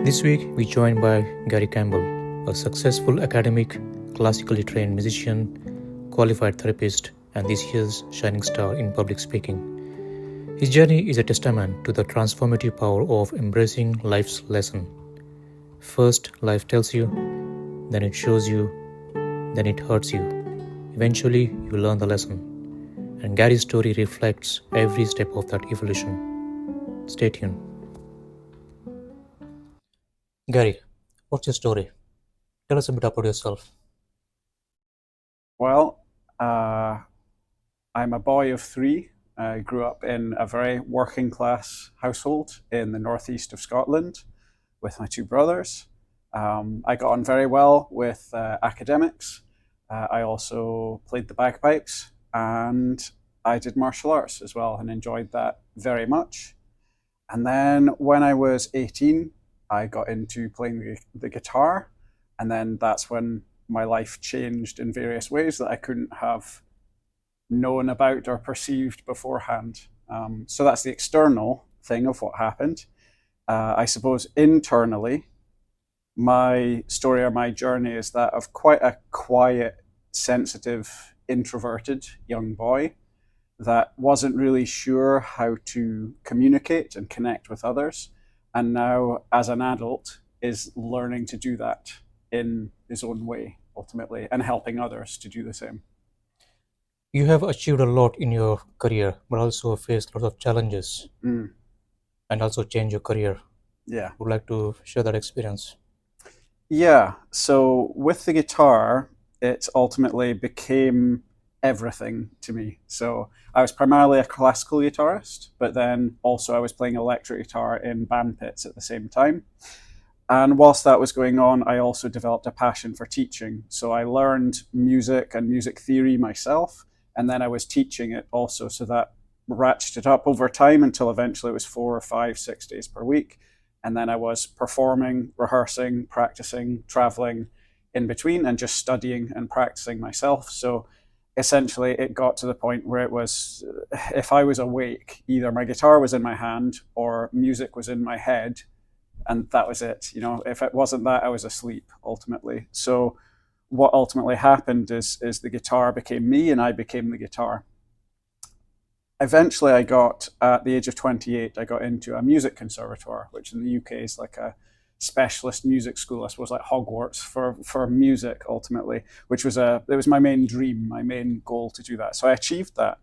This week, we're joined by Gary Campbell, a successful academic, classically trained musician, qualified therapist, and this year's shining star in public speaking. His journey is a testament to the transformative power of embracing life's lesson. First, life tells you, then it shows you, then it hurts you. Eventually, you learn the lesson. And Gary's story reflects every step of that evolution. Stay tuned. Gary, what's your story? Tell us a bit about yourself. Well, I'm a boy of three. I grew up in a very working class household in the northeast of Scotland with my two brothers. I got on very well with academics. I also played the bagpipes and I did martial arts as well and enjoyed that very much. And then when I was 18, I got into playing the guitar, and then that's when my life changed in various ways that I couldn't have known about or perceived beforehand. So that's the external thing of what happened. I suppose internally, my story or my journey is that of quite a quiet, sensitive, introverted young boy that wasn't really sure how to communicate and connect with others. And now, as an adult, is learning to do that in his own way, ultimately, and helping others to do the same. You have achieved a lot in your career, but also faced lots of challenges and also changed your career. Yeah. Would like to share that experience? Yeah. So with the guitar, it ultimately became everything to me. So I was primarily a classical guitarist, but then also I was playing electric guitar in band pits at the same time. And whilst that was going on, I also developed a passion for teaching. So I learned music and music theory myself, and then I was teaching it also. So that ratcheted up over time until eventually it was 4 or 5, 6 days per week. And then I was performing, rehearsing, practicing, traveling in between, and just studying and practicing myself. So essentially it got to the point where it was, if I was awake, either my guitar was in my hand or music was in my head, and that was it. You know, if it wasn't that, I was asleep ultimately. So what ultimately happened is the guitar became me and I became the guitar. Eventually I got, at the age of 28, I got into a music conservatoire, which in the UK is like a specialist music school, I suppose, like Hogwarts for music ultimately, which was it was my main dream, my main goal to do that. So I achieved that.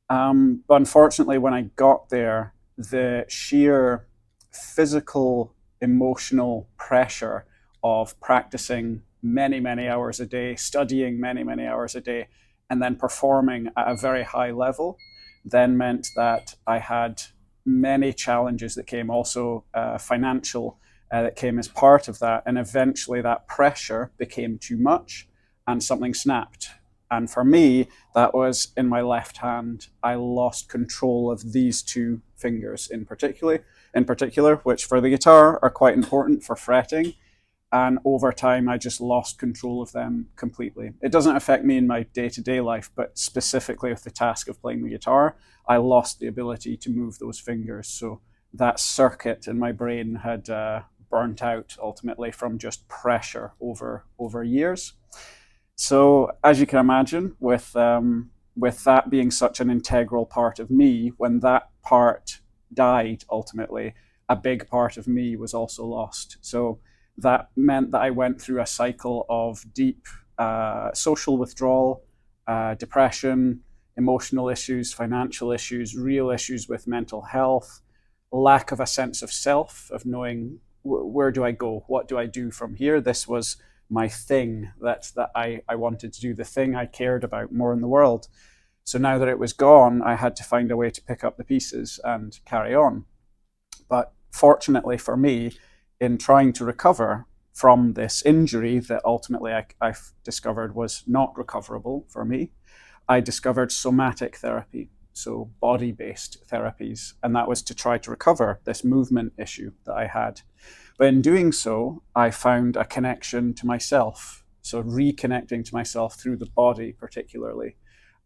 But unfortunately, when I got there, the sheer physical, emotional pressure of practicing many, many hours a day, studying many, many hours a day, and then performing at a very high level then meant that I had many challenges that came, also financial, that came as part of that. And eventually that pressure became too much and something snapped. And for me, that was in my left hand. I lost control of these two fingers in particular, which for the guitar are quite important for fretting. And over time, I just lost control of them completely. It doesn't affect me in my day-to-day life, but specifically with the task of playing the guitar, I lost the ability to move those fingers. So that circuit in my brain had burnt out ultimately from just pressure over years. So as you can imagine, with that being such an integral part of me, when that part died ultimately, a big part of me was also lost. So that meant that I went through a cycle of deep social withdrawal, depression, emotional issues, financial issues, real issues with mental health, lack of a sense of self, of knowing where do I go, what do I do from here. This was my thing that I wanted to do, the thing I cared about more in the world. So now that it was gone, I had to find a way to pick up the pieces and carry on. But fortunately for me, in trying to recover from this injury that ultimately I discovered was not recoverable for me, I discovered somatic therapy, so body-based therapies, and that was to try to recover this movement issue that I had. But in doing so, I found a connection to myself, so reconnecting to myself through the body particularly.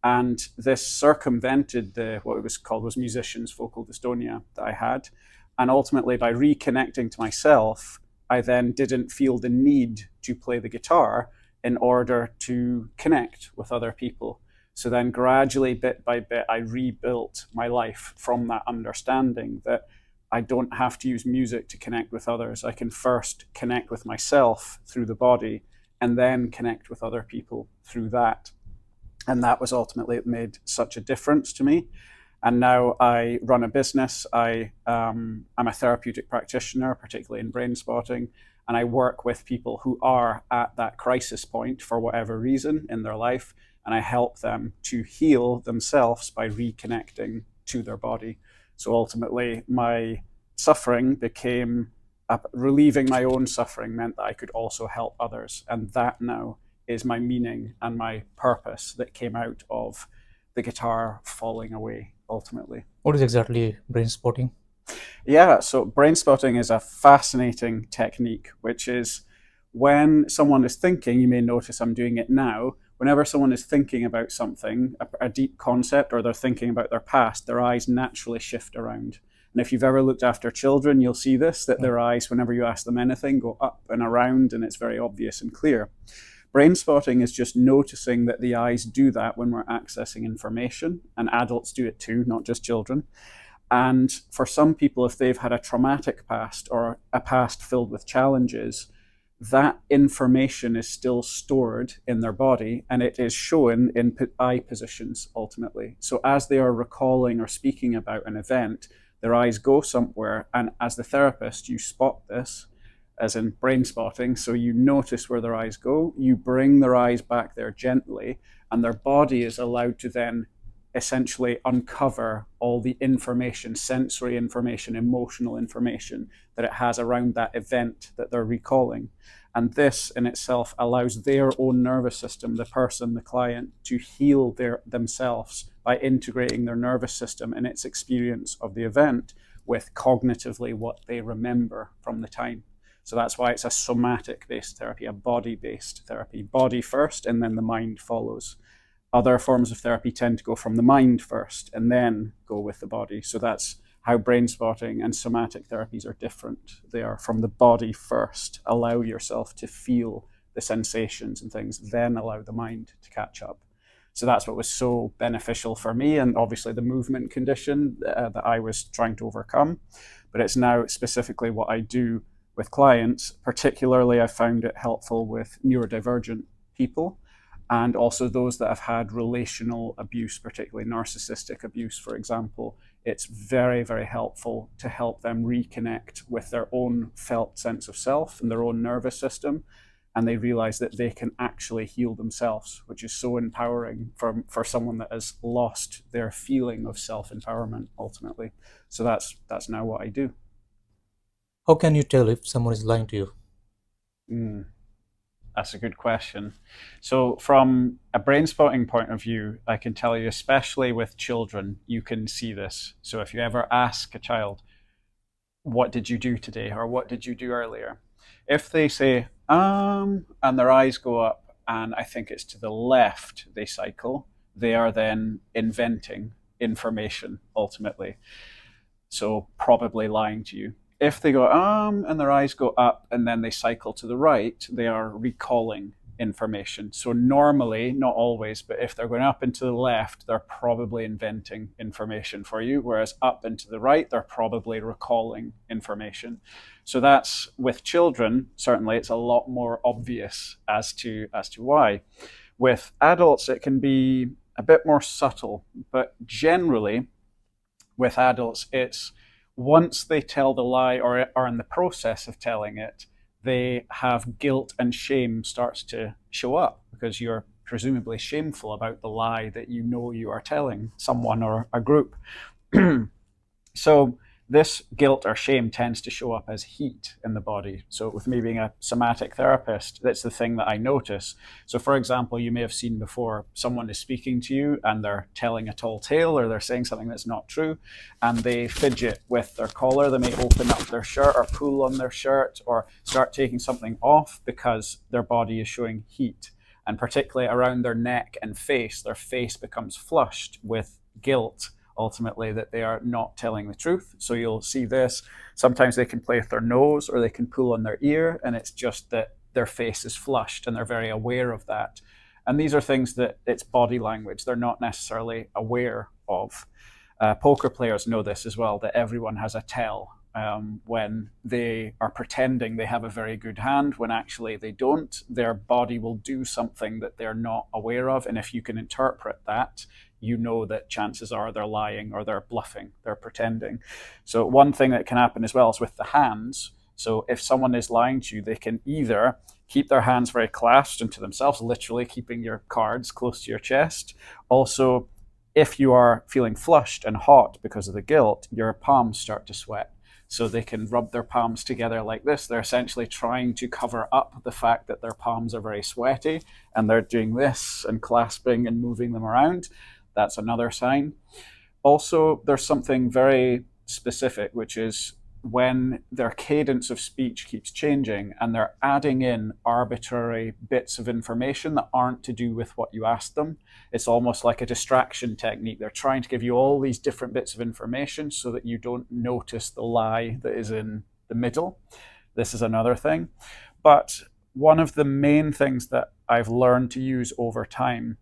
And this circumvented what it was called was musician's vocal dystonia that I had. And ultimately, by reconnecting to myself, I then didn't feel the need to play the guitar in order to connect with other people. So then gradually, bit by bit, I rebuilt my life from that understanding that I don't have to use music to connect with others. I can first connect with myself through the body and then connect with other people through that. And that was ultimately, it made such a difference to me. And now I run a business. I'm a therapeutic practitioner, particularly in brain spotting, and I work with people who are at that crisis point for whatever reason in their life, and I help them to heal themselves by reconnecting to their body. So ultimately, my suffering became relieving my own suffering meant that I could also help others, and that now is my meaning and my purpose that came out of the guitar falling away ultimately. What is exactly brain spotting? Yeah, so brain spotting is a fascinating technique, which is when someone is thinking, you may notice I'm doing it now, whenever someone is thinking about something, a deep concept, or they're thinking about their past, their eyes naturally shift around. And if you've ever looked after children, you'll see this, that their eyes, whenever you ask them anything, go up and around, and it's very obvious and clear. Brain spotting is just noticing that the eyes do that when we're accessing information, and adults do it too, not just children. And for some people, if they've had a traumatic past or a past filled with challenges, that information is still stored in their body and it is shown in eye positions ultimately. So as they are recalling or speaking about an event, their eyes go somewhere. And as the therapist, you spot this, as in brain spotting. So you notice where their eyes go, you bring their eyes back there gently, and their body is allowed to then essentially uncover all the information, sensory information, emotional information that it has around that event that they're recalling. And this in itself allows their own nervous system, the person, the client, to heal themselves by integrating their nervous system in its experience of the event with cognitively what they remember from the time. So that's why it's a somatic-based therapy, a body-based therapy. Body first, and then the mind follows. Other forms of therapy tend to go from the mind first and then go with the body. So that's how brain spotting and somatic therapies are different. They are from the body first. Allow yourself to feel the sensations and things, then allow the mind to catch up. So that's what was so beneficial for me, and obviously the movement condition that I was trying to overcome. But it's now specifically what I do with clients. Particularly, I found it helpful with neurodivergent people, and also those that have had relational abuse, particularly narcissistic abuse, for example. It's very, very helpful to help them reconnect with their own felt sense of self and their own nervous system, and they realize that they can actually heal themselves, which is so empowering for someone that has lost their feeling of self-empowerment ultimately. So that's now what I do. How can you tell if someone is lying to you? That's a good question. So from a brain spotting point of view, I can tell you, especially with children, you can see this. So if you ever ask a child, what did you do today? Or what did you do earlier? If they say, and their eyes go up, and I think it's to the left they cycle, they are then inventing information ultimately. So probably lying to you. If they go and their eyes go up and then they cycle to the right, they are recalling information. So normally, not always, but if they're going up and to the left, they're probably inventing information for you, whereas up and to the right, they're probably recalling information. So that's, with children, certainly it's a lot more obvious as to why. With adults, it can be a bit more subtle, but generally with adults, it's once they tell the lie or are in the process of telling it, they have guilt and shame starts to show up because you're presumably shameful about the lie that you know you are telling someone or a group. So this guilt or shame tends to show up as heat in the body. So with me being a somatic therapist, that's the thing that I notice. So for example, you may have seen before, someone is speaking to you and they're telling a tall tale or they're saying something that's not true, and they fidget with their collar. They may open up their shirt or pull on their shirt or start taking something off because their body is showing heat. And particularly around their neck and face, their face becomes flushed with guilt ultimately, that they are not telling the truth. So you'll see this. Sometimes they can play with their nose or they can pull on their ear, and it's just that their face is flushed and they're very aware of that. And these are things that it's body language. They're not necessarily aware of. Poker players know this as well, that everyone has a tell when they are pretending they have a very good hand when actually they don't. Their body will do something that they're not aware of. And if you can interpret that, you know that chances are they're lying or they're bluffing, they're pretending. So one thing that can happen as well is with the hands. So if someone is lying to you, they can either keep their hands very clasped into themselves, literally keeping your cards close to your chest. Also, if you are feeling flushed and hot because of the guilt, your palms start to sweat. So they can rub their palms together like this. They're essentially trying to cover up the fact that their palms are very sweaty, and they're doing this and clasping and moving them around. That's another sign. Also, there's something very specific, which is when their cadence of speech keeps changing and they're adding in arbitrary bits of information that aren't to do with what you asked them. It's almost like a distraction technique. They're trying to give you all these different bits of information so that you don't notice the lie that is in the middle. This is another thing. But one of the main things that I've learned to use over time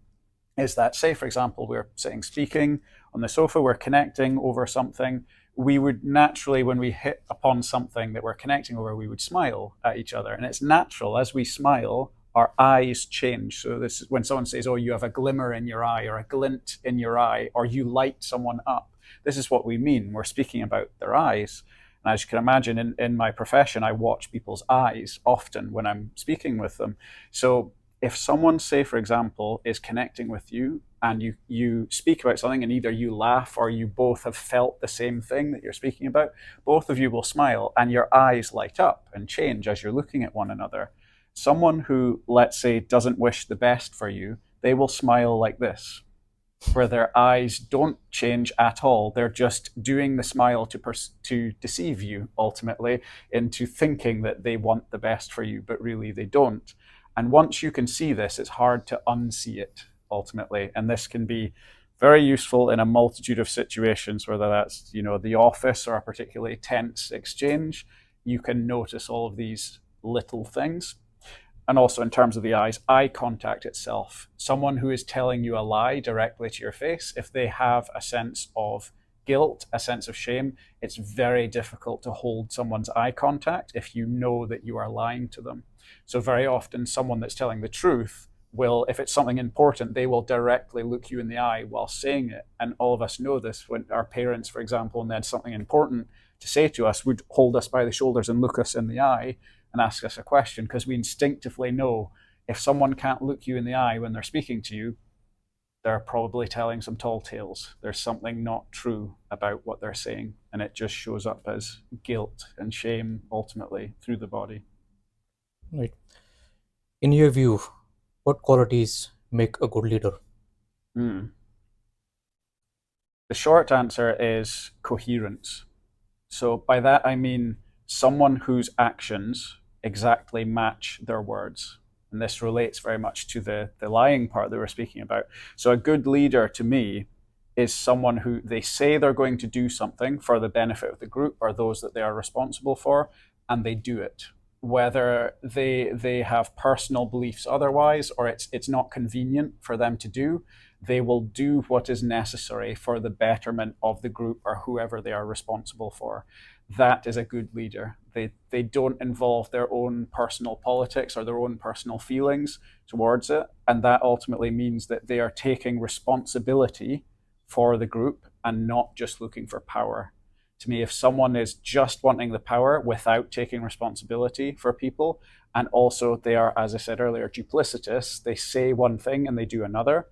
is that, say, for example, we're sitting speaking on the sofa, we're connecting over something. We would naturally, when we hit upon something that we're connecting over, we would smile at each other. And it's natural, as we smile, our eyes change. So this is when someone says, oh, you have a glimmer in your eye or a glint in your eye, or you light someone up. This is what we mean. We're speaking about their eyes. And as you can imagine, in my profession, I watch people's eyes often when I'm speaking with them. So if someone, say, for example, is connecting with you and you speak about something and either you laugh or you both have felt the same thing that you're speaking about, both of you will smile and your eyes light up and change as you're looking at one another. Someone who, let's say, doesn't wish the best for you, they will smile like this, where their eyes don't change at all. They're just doing the smile to deceive you, ultimately, into thinking that they want the best for you, but really they don't. And once you can see this, it's hard to unsee it, ultimately. And this can be very useful in a multitude of situations, whether that's, the office or a particularly tense exchange. You can notice all of these little things. And also in terms of the eyes, eye contact itself. Someone who is telling you a lie directly to your face, if they have a sense of guilt, a sense of shame, it's very difficult to hold someone's eye contact if you know that you are lying to them. So very often someone that's telling the truth will, if it's something important, they will directly look you in the eye while saying it. And all of us know this when our parents, for example, and they had something important to say to us, would hold us by the shoulders and look us in the eye and ask us a question, because we instinctively know if someone can't look you in the eye when they're speaking to you, they're probably telling some tall tales. There's something not true about what they're saying, and it just shows up as guilt and shame ultimately through the body. Right. In your view, what qualities make a good leader? The short answer is coherence. So by that I mean someone whose actions exactly match their words. And this relates very much to the lying part that we're speaking about. So a good leader to me is someone who they say they're going to do something for the benefit of the group or those that they are responsible for, and they do it. Whether they have personal beliefs otherwise, or it's not convenient for them to do, they will do what is necessary for the betterment of the group or whoever they are responsible for. That is a good leader. They don't involve their own personal politics or their own personal feelings towards it. And that ultimately means that they are taking responsibility for the group and not just looking for power. To me, if someone is just wanting the power without taking responsibility for people, and also they are, as I said earlier, duplicitous, they say one thing and they do another,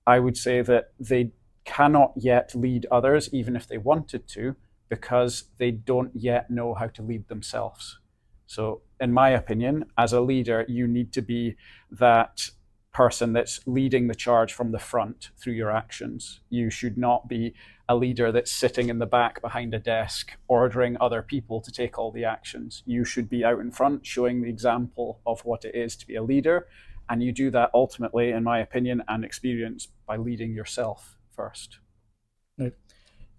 I would say that they cannot yet lead others, even if they wanted to, because they don't yet know how to lead themselves. So in my opinion, as a leader, you need to be that person that's leading the charge from the front through your actions. You should not be a leader that's sitting in the back behind a desk ordering other people to take all the actions. You should be out in front showing the example of what it is to be a leader. And you do that ultimately, in my opinion and experience, by leading yourself first. Right.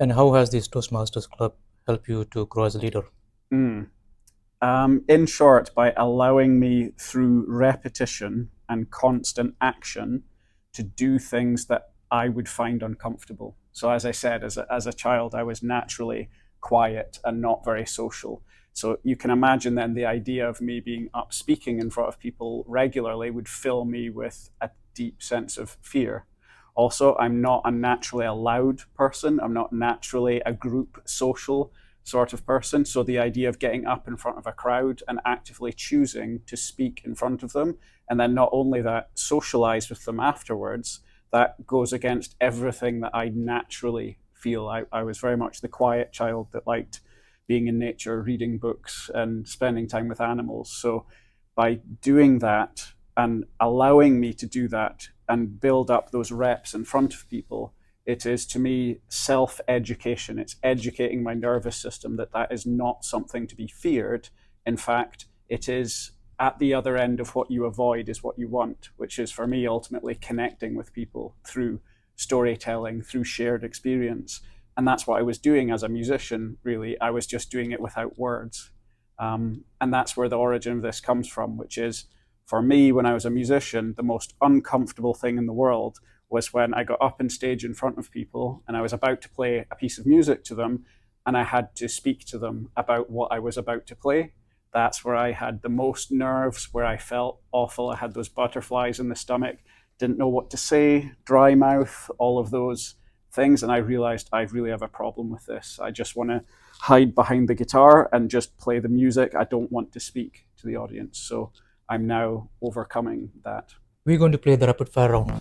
And how has this Toastmasters Club helped you to grow as a leader? In short, by allowing me through repetition and constant action to do things that I would find uncomfortable. So, as I said, as a child, I was naturally quiet and not very social. So, you can imagine then the idea of me being up speaking in front of people regularly would fill me with a deep sense of fear. Also, I'm not a naturally a loud person. I'm not naturally a group social sort of person. So the idea of getting up in front of a crowd and actively choosing to speak in front of them, and then not only that, socialize with them afterwards, that goes against everything that I naturally feel. I was very much the quiet child that liked being in nature, reading books, and spending time with animals. So by doing that and allowing me to do that and build up those reps in front of people, it is to me self-education. It's educating my nervous system that that is not something to be feared. In fact, it is at the other end of what you avoid is what you want, which is for me ultimately connecting with people through storytelling, through shared experience. And that's what I was doing as a musician, really. I was just doing it without words. And that's where the origin of this comes from, which is, for me, when I was a musician, the most uncomfortable thing in the world was when I got up on stage in front of people and I was about to play a piece of music to them and I had to speak to them about what I was about to play. That's where I had the most nerves, where I felt awful. I had those butterflies in the stomach, didn't know what to say, dry mouth, all of those things. And I realized I really have a problem with this. I just want to hide behind the guitar and just play the music. I don't want to speak to the audience. So I'm now overcoming that. We're going to play the rapid fire round.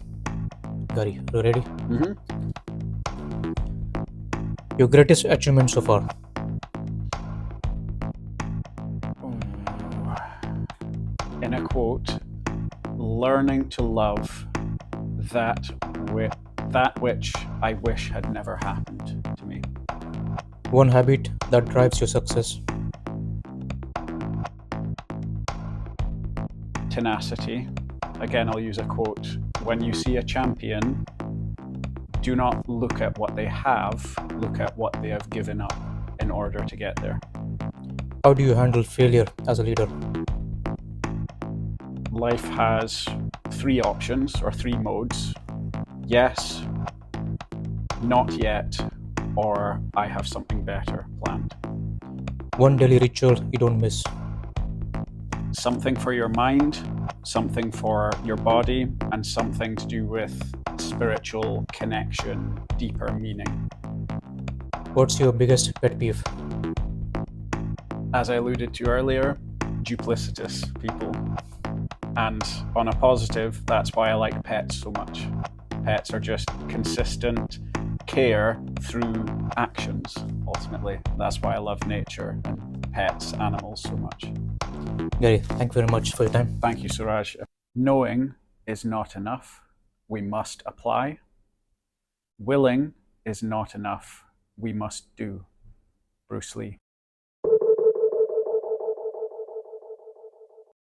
Gary, are you ready? Your greatest achievement so far? In a quote, learning to love that which I wish had never happened to me. One habit that drives your success? Tenacity. Again, I'll use a quote. When you see a champion, do not look at what they have, look at what they have given up in order to get there. How do you handle failure as a leader? Life has three options or three modes: yes, not yet, or I have something better planned. One daily ritual you don't miss? Something for your mind, something for your body, and something to do with spiritual connection, deeper meaning. What's your biggest pet peeve? As I alluded to earlier, duplicitous people. And on a positive, that's why I like pets so much. Pets are just consistent care through actions, ultimately. That's why I love nature and pets, animals so much. Gary, thank you very much for your time. Thank you, Suraj. Knowing is not enough. We must apply. Willing is not enough. We must do. Bruce Lee.